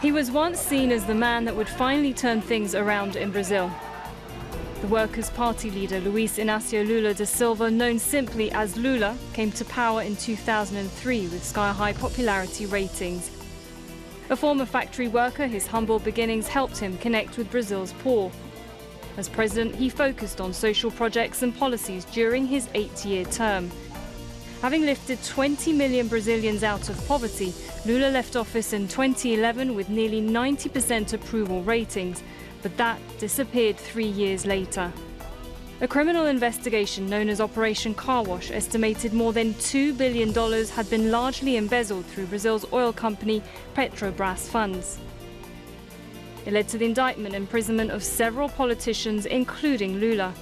He was once seen as the man that would finally turn things around in Brazil. The Workers' Party leader, Luiz Inácio Lula da Silva, known simply as Lula, came to power in 2003 with sky-high popularity ratings. A former factory worker, his humble beginnings helped him connect with Brazil's poor. As president, he focused on social projects and policies during his 8-year term. Having lifted 20 million Brazilians out of poverty, Lula left office in 2011 with nearly 90% approval ratings, but that disappeared 3 years later. A criminal investigation known as Operation Car Wash estimated more than $2 billion had been largely embezzled through Brazil's oil company Petrobras funds. It led to the indictment and imprisonment of several politicians, including Lula.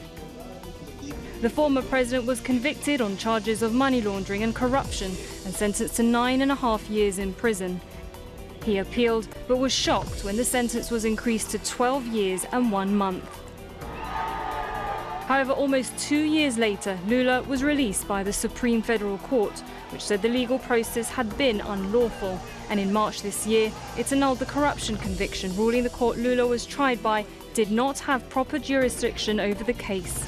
The former president was convicted on charges of money laundering and corruption and sentenced to 9.5 years in prison. He appealed, but was shocked when the sentence was increased to 12 years and 1 month. However, almost 2 years later, Lula was released by the Supreme Federal Court, which said the legal process had been unlawful. And in March this year, it annulled the corruption conviction, ruling the court Lula was tried by did not have proper jurisdiction over the case.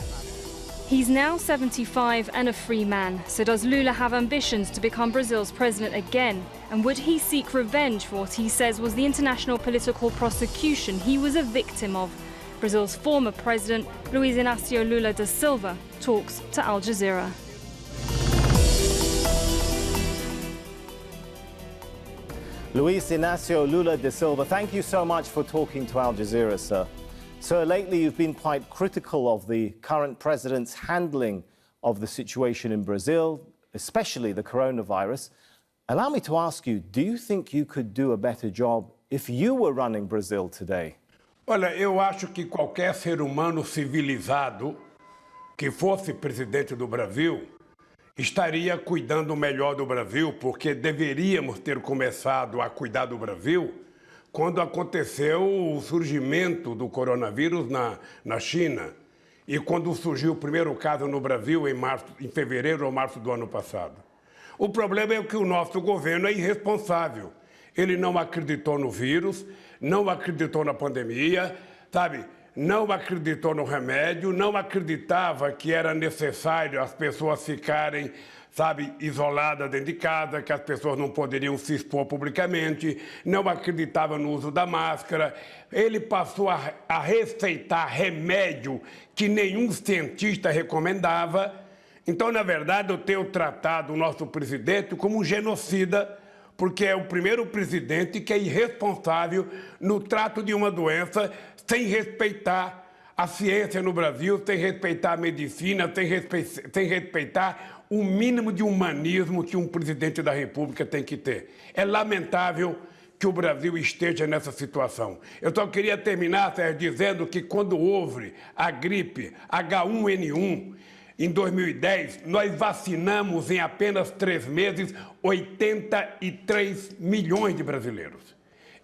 He's now 75 and a free man. So does Lula have ambitions to become Brazil's president again? And would he seek revenge for what he says was the international political prosecution he was a victim of? Brazil's former president, Luiz Inácio Lula da Silva, talks to Al Jazeera. Luiz Inácio Lula da Silva, thank you so much for talking to Al Jazeera, sir. Sir, lately you've been quite critical of the current president's handling of the situation in Brazil, especially the coronavirus. Allow me to ask you, do you think you could do a better job if you were running Brazil today? Olha, eu acho que qualquer ser humano civilizado que fosse presidente do Brasil estaria cuidando melhor do Brasil, porque deveríamos ter começado a cuidar do Brasil quando aconteceu o surgimento do coronavírus na China e quando surgiu o primeiro caso no Brasil em fevereiro ou março do ano passado. O problema é que o nosso governo é irresponsável. Ele não acreditou no vírus, não acreditou na pandemia, sabe? Não acreditou no remédio, não acreditava que era necessário as pessoas ficarem, sabe, isoladas dentro de casa, que as pessoas não poderiam se expor publicamente, não acreditava no uso da máscara. Ele passou a receitar remédio que nenhum cientista recomendava. Então, na verdade, eu tenho tratado o nosso presidente como um genocida, porque é o primeiro presidente que é irresponsável no trato de uma doença, sem respeitar a ciência no Brasil, sem respeitar a medicina, sem respeitar o mínimo de humanismo que um presidente da República tem que ter. É lamentável que o Brasil esteja nessa situação. Eu só queria terminar, Sérgio, dizendo que quando houve a gripe H1N1, em 2010, nós vacinamos em apenas 3 meses 83 milhões de brasileiros.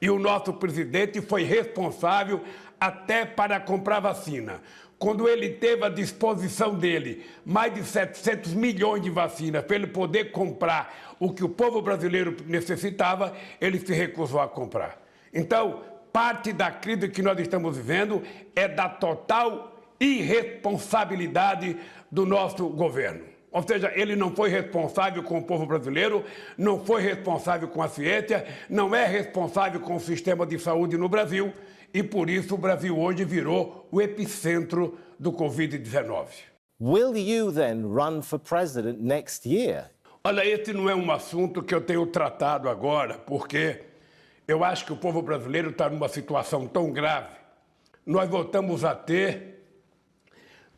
E o nosso presidente foi responsável até para comprar vacina. Quando ele teve à disposição dele mais de 700 milhões de vacinas para ele poder comprar o que o povo brasileiro necessitava, ele se recusou a comprar. Então, parte da crise que nós estamos vivendo é da total irresponsabilidade do nosso governo. Ou seja, ele não foi responsável com o povo brasileiro, não foi responsável com a ciência, não é responsável com o sistema de saúde no Brasil e por isso o Brasil hoje virou o epicentro do Covid-19. Will you then run for president next year? Olha, esse não é um assunto que eu tenho tratado agora, porque eu acho que o povo brasileiro está numa situação tão grave. Nós voltamos a ter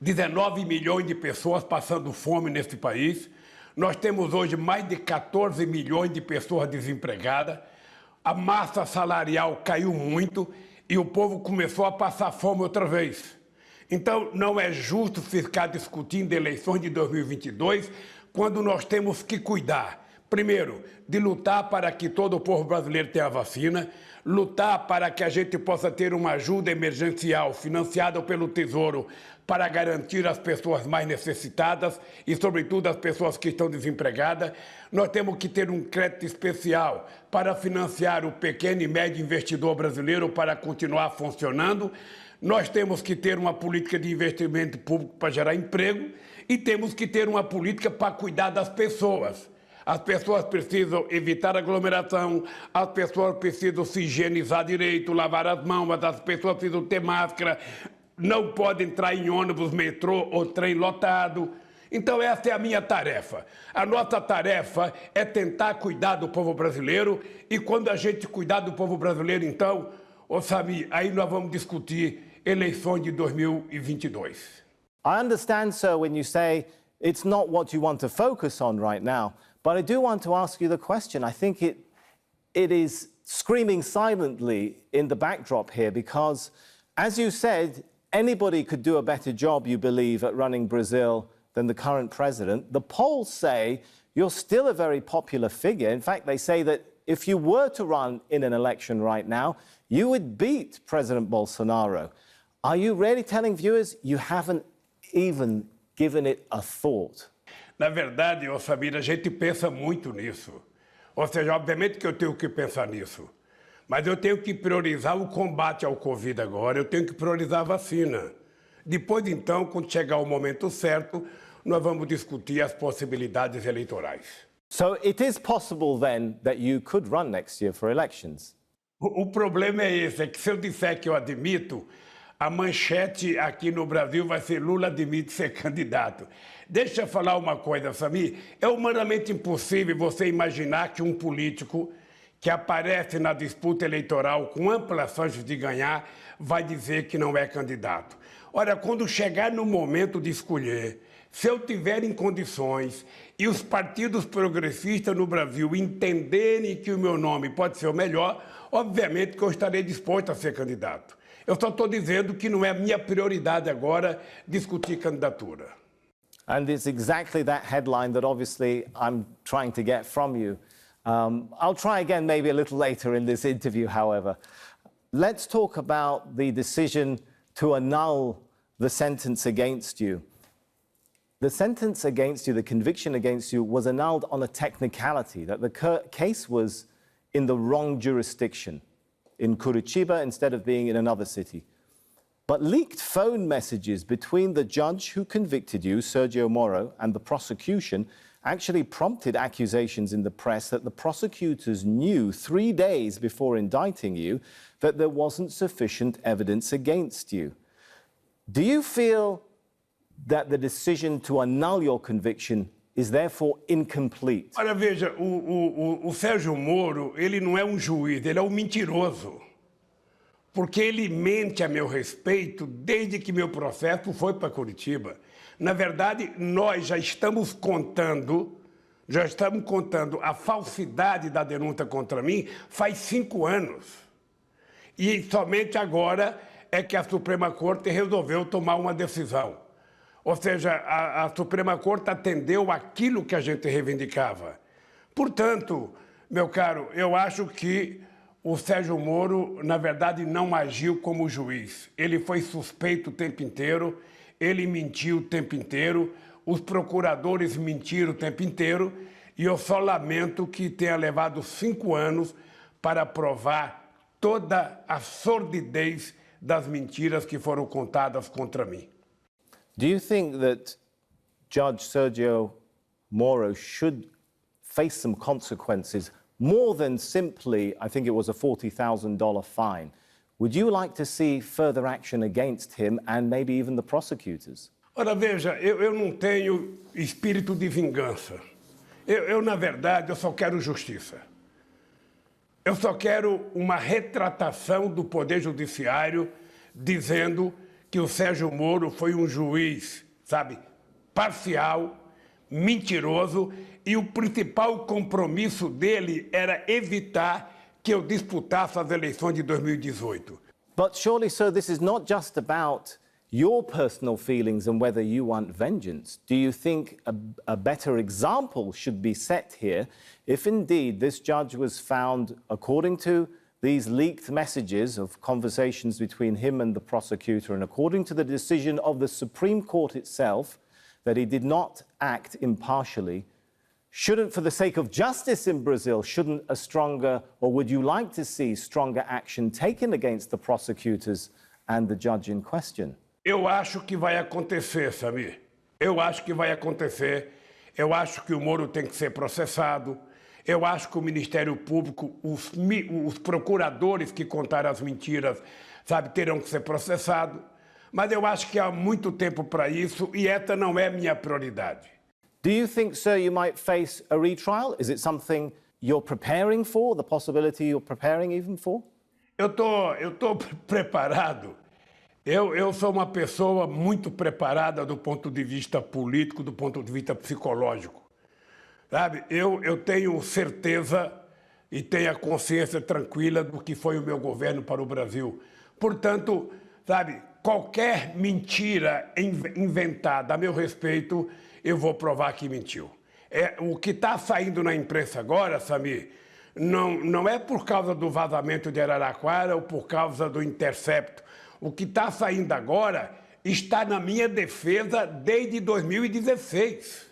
19 milhões de pessoas passando fome nesse país. Nós temos hoje mais de 14 milhões de pessoas desempregadas. A massa salarial caiu muito e o povo começou a passar fome outra vez. Então, não é justo ficar discutindo eleições de 2022 quando nós temos que cuidar, primeiro, de lutar para que todo o povo brasileiro tenha vacina, lutar para que a gente possa ter uma ajuda emergencial financiada pelo Tesouro para garantir as pessoas mais necessitadas e, sobretudo, as pessoas que estão desempregadas. Nós temos que ter um crédito especial para financiar o pequeno e médio investidor brasileiro para continuar funcionando. Nós temos que ter uma política de investimento público para gerar emprego e temos que ter uma política para cuidar das pessoas. As pessoas precisam evitar aglomeração, as pessoas precisam se higienizar direito, lavar as mãos, as pessoas precisam ter máscara, não podem entrar em ônibus, metrô ou trem lotado. Então essa é a minha tarefa. A nossa tarefa é tentar cuidar do povo brasileiro e quando a gente cuidar do povo brasileiro, então, ô Samir, aí nós vamos discutir eleições de 2022. I understand, sir, when you say it's not what you want to focus on right now, but I do want to ask you the question. I think it is screaming silently in the backdrop here because, as you said, anybody could do a better job, you believe, at running Brazil than the current president. The polls say you're still a very popular figure. In fact, they say that if you were to run in an election right now, you would beat President Bolsonaro. Are you really telling viewers you haven't even given it a thought? Na verdade, ô Samir, a gente pensa muito nisso. Ou seja, obviamente que eu tenho que pensar nisso. Mas eu tenho que priorizar o combate ao Covid agora, eu tenho que priorizar a vacina. Depois, então, quando chegar o momento certo, nós vamos discutir as possibilidades eleitorais. So it is possible then that you could run next year for elections? O problema é esse, é que se eu disser que eu admito, a manchete aqui no Brasil vai ser Lula admite ser candidato. Deixa eu falar uma coisa, Samir. É humanamente impossível você imaginar que um político que aparece na disputa eleitoral com amplas chances de ganhar vai dizer que não é candidato. Olha, quando chegar no momento de escolher, se eu tiver em condições e os partidos progressistas no Brasil entenderem que o meu nome pode ser o melhor, obviamente que eu estarei disposto a ser candidato. Eu só estou dizendo que não é minha prioridade agora discutir candidatura. And it's exactly that headline that obviously I'm trying to get from you. I'll try again maybe a little later in this interview, however. Let's talk about the decision to annul the sentence against you. The sentence against you, the conviction against you, was annulled on a technicality, that the case was in the wrong jurisdiction, in Curitiba instead of being in another city. But leaked phone messages between the judge who convicted you, Sergio Moro, and the prosecution actually prompted accusations in the press that the prosecutors knew 3 days before indicting you that there wasn't sufficient evidence against you. Do you feel that the decision to annul your conviction is therefore incomplete? Olha, veja, o Sérgio Moro, ele não é um juiz, ele é um mentiroso. Porque ele mente a meu respeito desde que meu processo foi para Curitiba. Na verdade, nós já estamos contando a falsidade da denúncia contra mim faz 5 anos. E somente agora é que a Suprema Corte resolveu tomar uma decisão. Ou seja, a Suprema Corte atendeu aquilo que a gente reivindicava. Portanto, meu caro, eu acho que o Sérgio Moro, na verdade, não agiu como juiz. Ele foi suspeito o tempo inteiro, ele mentiu o tempo inteiro, os procuradores mentiram o tempo inteiro, e eu só lamento que tenha levado 5 anos para provar toda a sordidez das mentiras que foram contadas contra mim. Do you think that Judge Sergio Moro should face some consequences more than simply, I think it was a $40,000 fine? Would you like to see further action against him and maybe even the prosecutors? Ora, veja, eu não tenho espírito de vingança. Na verdade, eu só quero justiça. Eu só quero uma retratação do Poder Judiciário dizendo que o Sérgio Moro foi um juiz, sabe, parcial, mentiroso, e o principal compromisso dele era evitar que eu disputasse as eleições de 2018. But surely, sir, this is not just about your personal feelings and whether you want vengeance. Do you think a better example should be set here if indeed this judge was found, according to these leaked messages of conversations between him and the prosecutor, and according to the decision of the Supreme Court itself, that he did not act impartially, shouldn't, for the sake of justice in Brazil, shouldn't a stronger, or would you like to see stronger action taken against the prosecutors and the judge in question? Eu acho que vai acontecer, Samir. Eu acho que vai acontecer. Eu acho que o Moro tem que ser processado. Eu acho que o Ministério Público, os procuradores que contaram as mentiras, sabe, terão que ser processados. Mas eu acho que há muito tempo para isso e essa não é minha prioridade. Do you think, sir, you might face a retrial? Is it something you're preparing for, the possibility you're preparing even for? Eu tô preparado. Eu sou uma pessoa muito preparada do ponto de vista político, do ponto de vista psicológico. Sabe, eu tenho certeza e tenho a consciência tranquila do que foi o meu governo para o Brasil. Portanto, sabe, qualquer mentira inventada a meu respeito, eu vou provar que mentiu. O que está saindo na imprensa agora, Samir, não é por causa do vazamento de Araraquara ou por causa do intercepto. O que está saindo agora está na minha defesa desde 2016.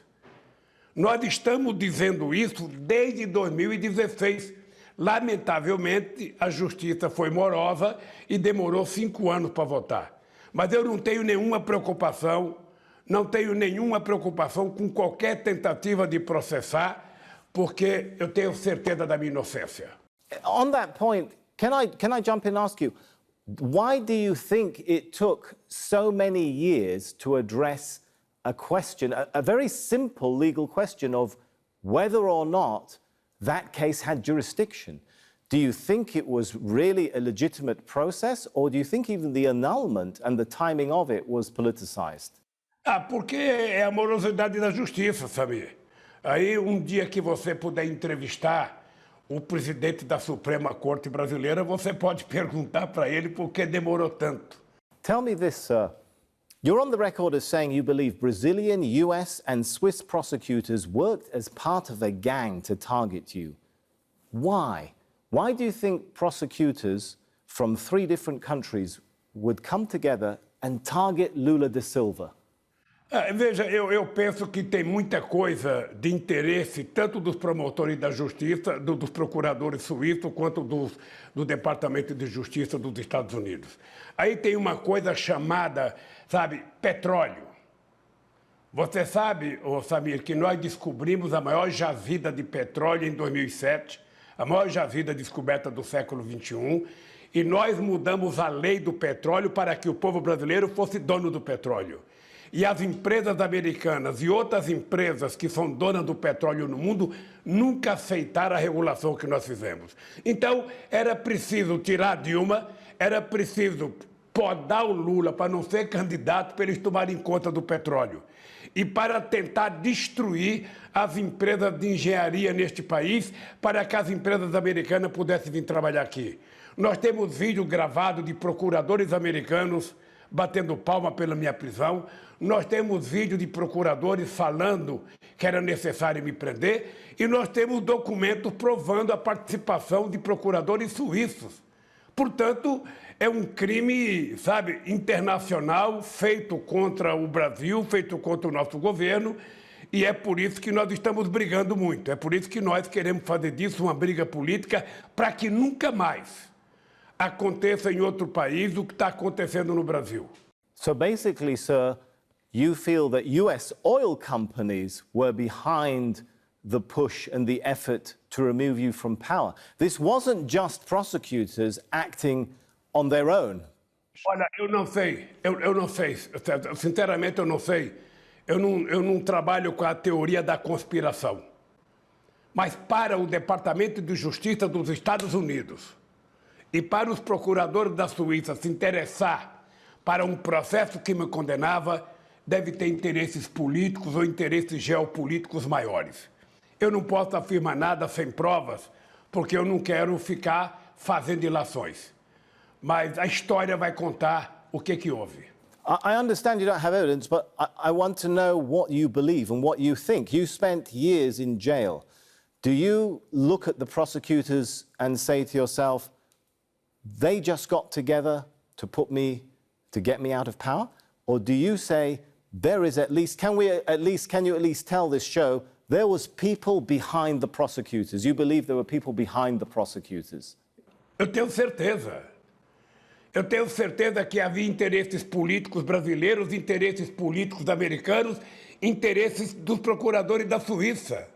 Nós estamos dizendo isso desde 2016. Lamentavelmente, a justiça foi morosa e demorou 5 anos para votar. Mas eu não tenho nenhuma preocupação, com qualquer tentativa de processar, porque eu tenho certeza da minha inocência. On that point, can I jump in and ask you, why do you think it took so many years to address a question, a very simple legal question of whether or not that case had jurisdiction? Do you think it was really a legitimate process, or do you think even the annulment and the timing of it was politicized? Porque é a morosidade da justiça, Samir. Aí, um dia que você puder entrevistar o presidente da Suprema Corte Brasileira, você pode perguntar para ele por que demorou tanto. Tell me this, sir. You're on the record as saying you believe Brazilian, US and Swiss prosecutors worked as part of a gang to target you. Why? Why do you think prosecutors from 3 different countries would come together and target Lula da Silva? Veja, eu penso que tem muita coisa de interesse, tanto dos promotores da justiça, dos procuradores suíços, quanto do Departamento de Justiça dos Estados Unidos. Aí tem uma coisa chamada, sabe, petróleo. Você sabe, Samir, que nós descobrimos a maior jazida de petróleo em 2007, a maior jazida descoberta do século XXI, e nós mudamos a lei do petróleo para que o povo brasileiro fosse dono do petróleo. E as empresas americanas e outras empresas que são donas do petróleo no mundo nunca aceitaram a regulação que nós fizemos. Então, era preciso tirar a Dilma, era preciso podar o Lula para não ser candidato para eles tomarem conta do petróleo. E para tentar destruir as empresas de engenharia neste país, para que as empresas americanas pudessem vir trabalhar aqui. Nós temos vídeo gravado de procuradores americanos batendo palma pela minha prisão. Nós temos vídeo de procuradores falando que era necessário me prender. E nós temos documentos provando a participação de procuradores suíços. Portanto, é um crime, sabe, internacional, feito contra o Brasil, feito contra o nosso governo. E é por isso que nós estamos brigando muito. É por isso que nós queremos fazer disso uma briga política para que nunca mais aconteça em outro país o que está acontecendo no Brasil. So basically, sir, you feel that US oil companies were behind the push and the effort to remove you from power. This wasn't just prosecutors acting on their own. Olha, eu não sei, sinceramente eu não sei. Eu não trabalho com a teoria da conspiração. Mas para o Departamento de Justiça dos Estados Unidos e para os procuradores da Suíça se interessar para um processo que me condenava, deve ter interesses políticos ou interesses geopolíticos maiores. Eu não posso afirmar nada sem provas, porque eu não quero ficar fazendo ilações. Mas a história vai contar o que houve. I understand you don't have evidence, but I want to know what you believe and what you think. You spent years in jail. Do you look at the prosecutors and say to yourself, they just got together to get me out of power? Or do you say there is can you at least tell this show there was people behind the prosecutors? You believe there were people behind the prosecutors? Eu tenho certeza. Eu tenho certeza que havia interesses políticos brasileiros, interesses políticos americanos, interesses dos procuradores da Suíça.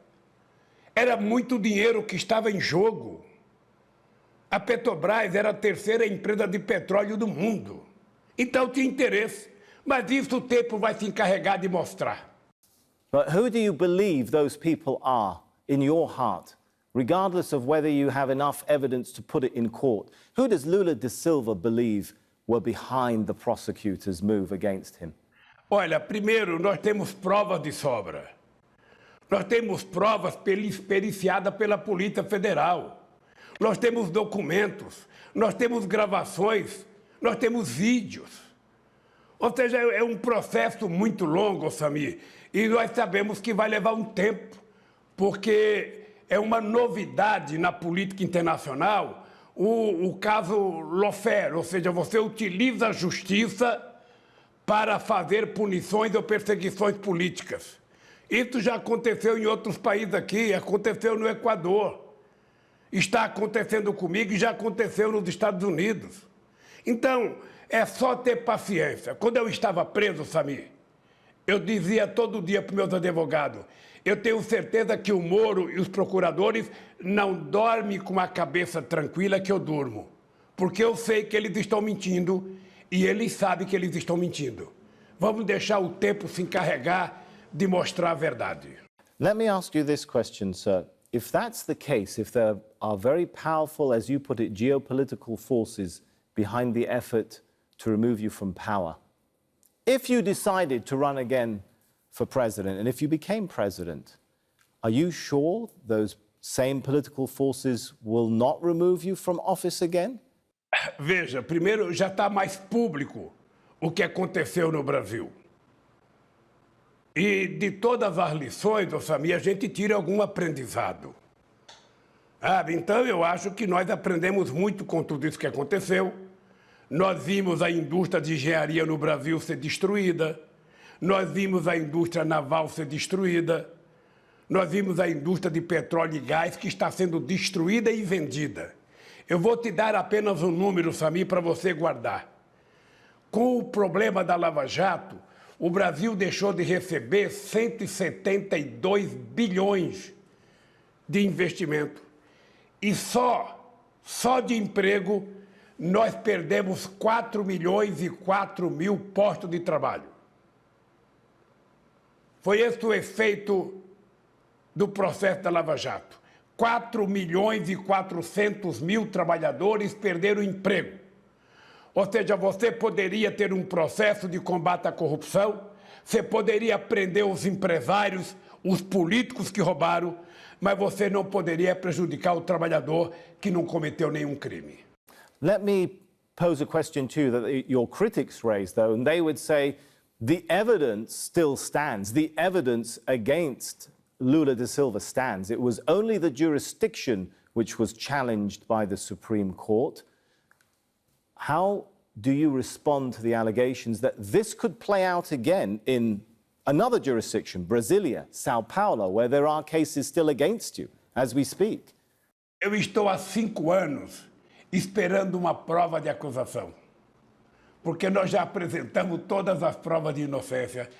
Era muito dinheiro que estava em jogo. A Petrobras era a terceira empresa de petróleo do mundo. Então tinha interesse. Mas isso o tempo vai se encarregar de mostrar. But who do you believe those people are in your heart, regardless of whether you have enough evidence to put it in court? Who does Lula da Silva believe were behind the prosecutor's move against him? Olha, primeiro, nós temos provas de sobra. Nós temos provas periciadas pela Polícia Federal. Nós temos documentos, nós temos gravações, nós temos vídeos. Ou seja, é um processo muito longo, Samir, e nós sabemos que vai levar um tempo, porque é uma novidade na política internacional o caso lawful, ou seja, você utiliza a justiça para fazer punições ou perseguições políticas. Isso já aconteceu em outros países aqui, aconteceu no Equador, está acontecendo comigo e já aconteceu nos Estados Unidos. Então, é só ter paciência. Quando eu estava preso, Samir, eu dizia todo dia para os meus advogados, eu tenho certeza que o Moro e os procuradores não dormem com a cabeça tranquila que eu durmo. Porque eu sei que eles estão mentindo e eles sabem que eles estão mentindo. Vamos deixar o tempo se encarregar de mostrar a verdade. Let me ask you this question, sir. If that's the case, if there are very powerful, as you put it, geopolitical forces behind the effort to remove you from power, if you decided to run again for president, and if you became president, are you sure those same political forces will not remove you from office again? Veja, primeiro já está mais público o que aconteceu no Brasil. E de todas as lições, Samir, a gente tira algum aprendizado. Então eu acho que nós aprendemos muito com tudo isso que aconteceu. Nós vimos a indústria de engenharia no Brasil ser destruída. Nós vimos a indústria naval ser destruída. Nós vimos a indústria de petróleo e gás que está sendo destruída e vendida. Eu vou te dar apenas um número, Samir, para você guardar. Com o problema da Lava Jato, o Brasil deixou de receber 172 bilhões de investimento. E só de emprego, nós perdemos 4 milhões e 4 mil postos de trabalho. Foi esse o efeito do processo da Lava Jato. 4 milhões e 400 mil trabalhadores perderam o emprego. Ou seja, você poderia ter um processo de combate à corrupção, você poderia prender os empresários, os políticos que roubaram, mas você não poderia prejudicar o trabalhador que não cometeu nenhum crime. Let me pose a question too that your critics raised, though, and they would say the evidence still stands. The evidence against Lula da Silva stands. It was only the jurisdiction which was challenged by the Supreme Court. How do you respond to the allegations that this could play out again in another jurisdiction, Brasilia, Sao Paulo, where there are cases still against you as we speak? Eu estou há 5 anos esperando uma prova de acusação, porque nós já apresentamos todas as provas de inocência.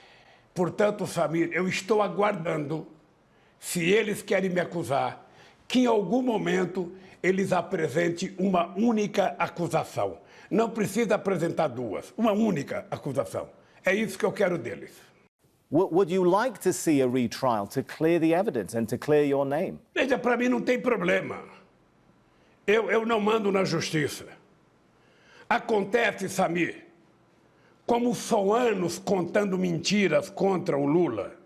Portanto, Samir, eu estou aguardando, se eles querem me acusar, que em algum momento eles apresentem uma única acusação. Não precisa apresentar duas, uma única acusação. É isso que eu quero deles. Would you like to see a retrial to clear the evidence and to clear your name? Veja, para mim não tem problema. Eu não mando na justiça. Acontece, Samir, como são anos contando mentiras contra o Lula,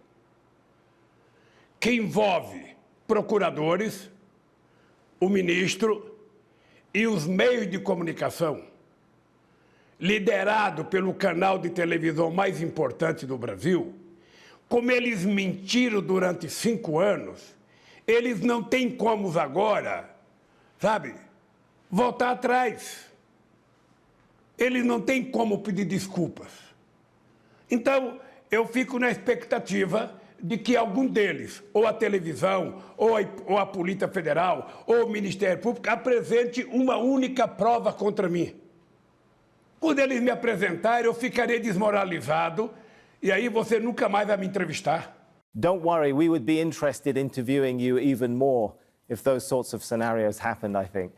que envolve procuradores, o ministro e os meios de comunicação, liderado pelo canal de televisão mais importante do Brasil. Como eles mentiram durante 5 anos, eles não têm como agora, sabe, voltar atrás. eles não têm como pedir desculpas. Então, eu fico na expectativa de que algum deles, ou a televisão, ou a Polícia Federal, ou o Ministério Público, apresente uma única prova contra mim. Quando eles me apresentarem, eu ficarei desmoralizado, e aí você nunca mais vai me entrevistar. Don't worry, we would be interested in interviewing you even more if those sorts of scenarios happened, I think.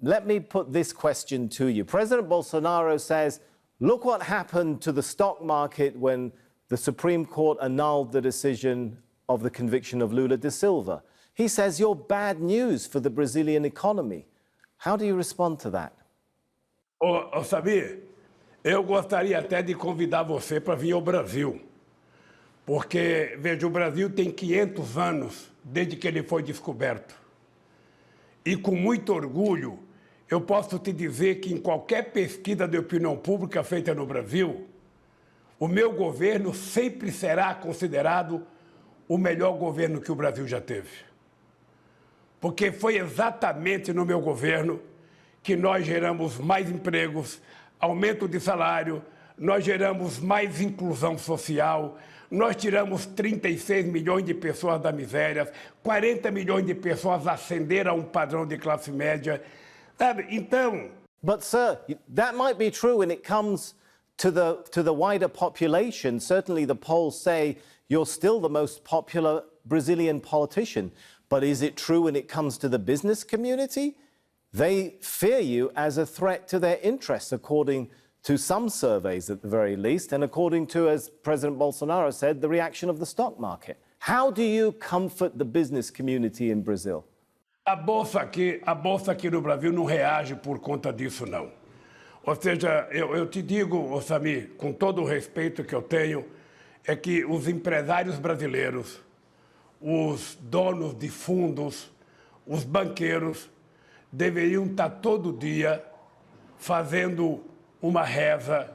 Let me put this question to you. President Bolsonaro says, look what happened to the stock market when the Supreme Court annulled the decision of the conviction of Lula da Silva. He says you're bad news for the Brazilian economy. How do you respond to that? Samir, eu gostaria até de convidar você para vir ao Brasil. Porque, veja, o Brasil tem 500 anos desde que ele foi descoberto. E com muito orgulho, eu posso te dizer que em qualquer pesquisa de opinião pública feita no Brasil, o meu governo sempre será considerado o melhor governo que o Brasil já teve. Porque foi exatamente no meu governo que nós geramos mais empregos, aumento de salário, nós geramos mais inclusão social, nós tiramos 36 milhões de pessoas da miséria, 40 milhões de pessoas ascenderam a um padrão de classe média. Sabe? Então... But, sir, that might be true when it comes to the wider population. Certainly the polls say you're still the most popular Brazilian politician. But is it true when it comes to the business community? They fear you as a threat to their interests, according to some surveys at the very least, and according to, as President Bolsonaro said, the reaction of the stock market. How do you comfort the business community in Brazil? A bolsa aqui no Brasil não reage por conta disso, não. Ou seja, eu te digo, Samir, com todo o respeito que eu tenho, é que os empresários brasileiros, os donos de fundos, os banqueiros, deveriam estar todo dia fazendo uma reza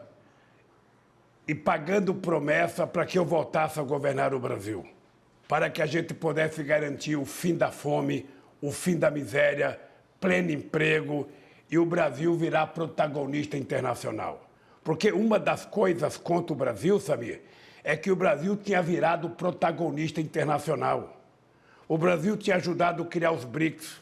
e pagando promessa para que eu voltasse a governar o Brasil, para que a gente pudesse garantir o fim da fome, o fim da miséria, pleno emprego e o Brasil virar protagonista internacional. Porque uma das coisas contra o Brasil, Samir, é que o Brasil tinha virado protagonista internacional. O Brasil tinha ajudado a criar os BRICS.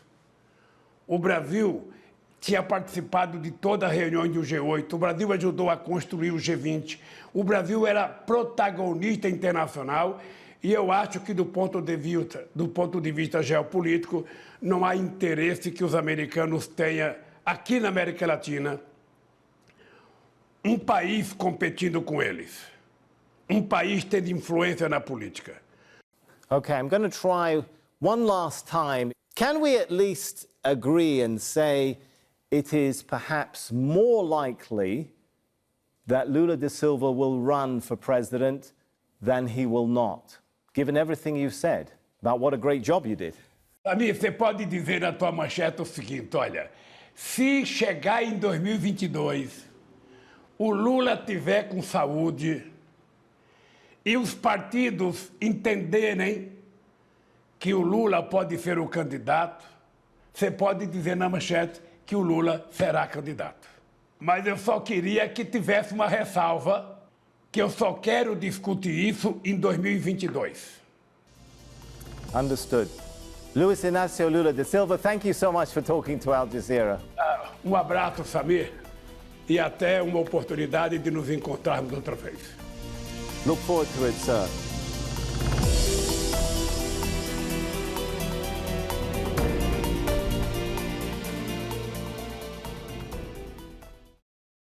O Brasil tinha participado de toda a reunião do G8, o Brasil ajudou a construir o G20, o Brasil era protagonista internacional e eu acho que do ponto de vista geopolítico não há interesse que os americanos tenham aqui na América Latina um país competindo com eles, um país tendo influência na política. Okay, I'm going to try one last time. Can we at least agree and say it is perhaps more likely that Lula da Silva will run for president than he will not, given everything you've said about what a great job you did? Samir, você pode dizer na tua manchete o seguinte, olha, se chegar em 2022, o Lula tiver com saúde e os partidos entenderem que o Lula pode ser o candidato, você pode dizer na manchete que o Lula será candidato. Mas eu só queria que tivesse uma ressalva, que eu só quero discutir isso em 2022. Understood. Luiz Inácio Lula da Silva, thank you so much for talking to Al Jazeera. Um abraço, Samir, e até uma oportunidade de nos encontrarmos outra vez. Look forward to it, sir.